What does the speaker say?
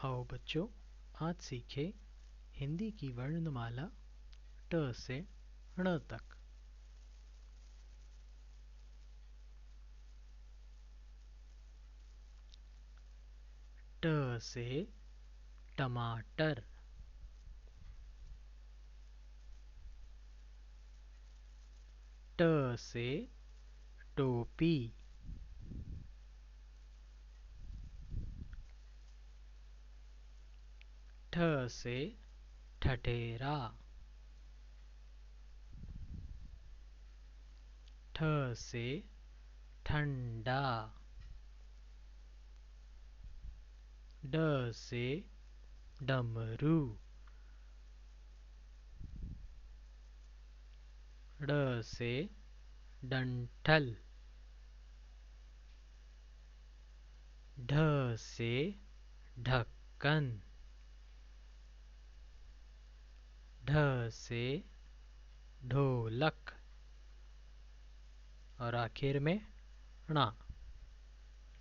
आओ बच्चों, आज सीखे हिंदी की वर्णमाला ट से ण तक। ट से टमाटर। ट से टोपी। ठ से ठठेरा। ठ से ठंडा। ड से डमरू। ड से डंठल। ढ से ढक्कन। ढ से ढोलक। और आखिर में णा।